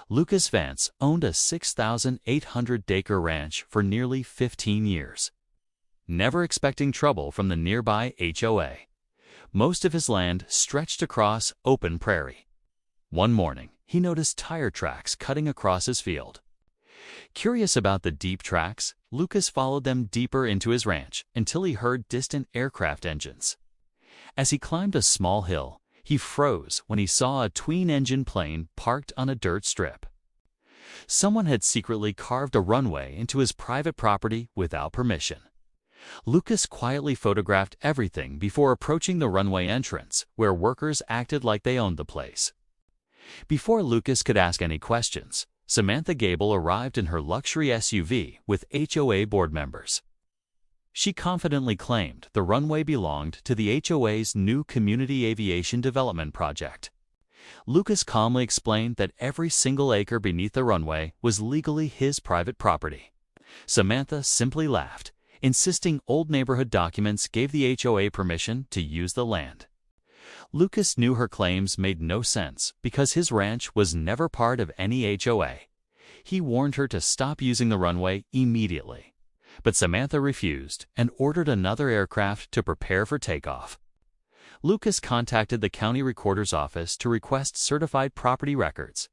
Lucas Vance owned a 6,800-acre ranch for nearly 15 years. Never expecting trouble from the nearby HOA, most of his land stretched across open prairie. One morning, he noticed tire tracks cutting across his field. Curious about the deep tracks, Lucas followed them deeper into his ranch until he heard distant aircraft engines. As he climbed a small hill, he froze when he saw a twin-engine plane parked on a dirt strip. Someone had secretly carved a runway into his private property without permission. Lucas quietly photographed everything before approaching the runway entrance, where workers acted like they owned the place. Before Lucas could ask any questions, Samantha Gable arrived in her luxury SUV with HOA board members. She confidently claimed the runway belonged to the HOA's new Community Aviation Development Project. Lucas calmly explained that every single acre beneath the runway was legally his private property. Samantha simply laughed, insisting old neighborhood documents gave the HOA permission to use the land. Lucas knew her claims made no sense because his ranch was never part of any HOA. He warned her to stop using the runway immediately. But Samantha refused and ordered another aircraft to prepare for takeoff. Lucas contacted the county recorder's office to request certified property records.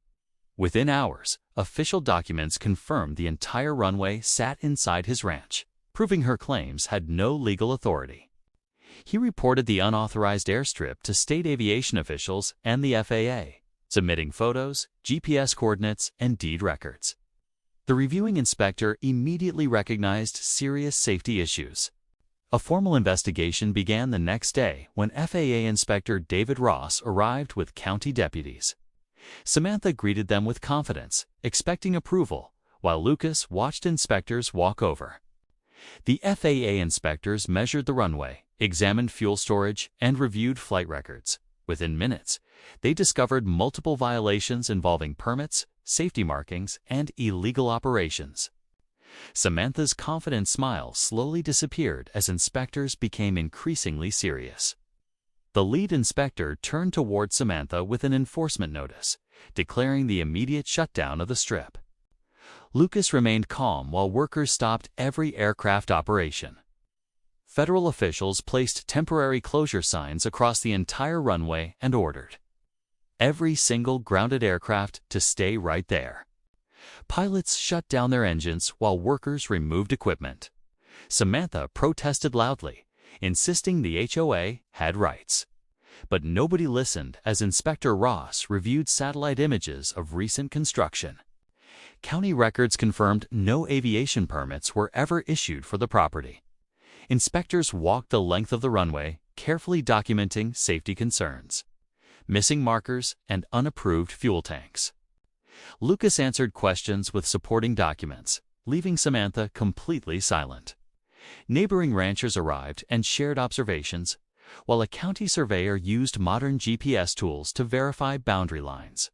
Within hours, official documents confirmed the entire runway sat inside his ranch, proving her claims had no legal authority. He reported the unauthorized airstrip to state aviation officials and the FAA, submitting photos, GPS coordinates, and deed records. The reviewing inspector immediately recognized serious safety issues. A formal investigation began the next day when FAA Inspector David Ross arrived with county deputies. Samantha greeted them with confidence, expecting approval, while Lucas watched inspectors walk over. The FAA inspectors measured the runway, examined fuel storage, and reviewed flight records. Within minutes, they discovered multiple violations involving permits, safety markings, and illegal operations. Samantha's confident smile slowly disappeared as inspectors became increasingly serious. The lead inspector turned toward Samantha with an enforcement notice, declaring the immediate shutdown of the strip. Lucas remained calm while workers stopped every aircraft operation. Federal officials placed temporary closure signs across the entire runway and ordered every single grounded aircraft to stay right there. Pilots shut down their engines while workers removed equipment. Samantha protested loudly, insisting the HOA had rights. But nobody listened as Inspector Ross reviewed satellite images of recent construction. County records confirmed no aviation permits were ever issued for the property. Inspectors walked the length of the runway, carefully documenting safety concerns, missing markers, and unapproved fuel tanks. Lucas answered questions with supporting documents, leaving Samantha completely silent. Neighboring ranchers arrived and shared observations, while a county surveyor used modern GPS tools to verify boundary lines.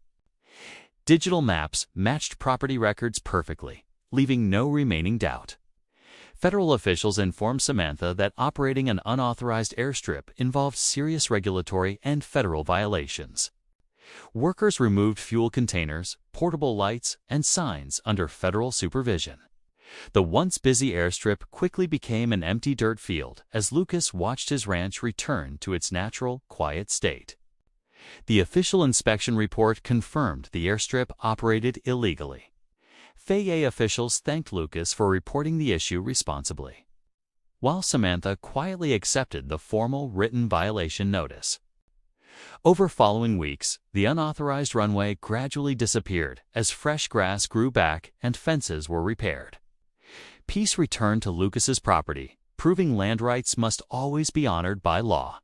Digital maps matched property records perfectly, leaving no remaining doubt. Federal officials informed Samantha that operating an unauthorized airstrip involved serious regulatory and federal violations. Workers removed fuel containers, portable lights, and signs under federal supervision. The once busy airstrip quickly became an empty dirt field as Lucas watched his ranch return to its natural, quiet state. The official inspection report confirmed the airstrip operated illegally. FAA officials thanked Lucas for reporting the issue responsibly, while Samantha quietly accepted the formal written violation notice. Over following weeks, the unauthorized runway gradually disappeared as fresh grass grew back and fences were repaired. Peace returned to Lucas's property, proving land rights must always be honored by law.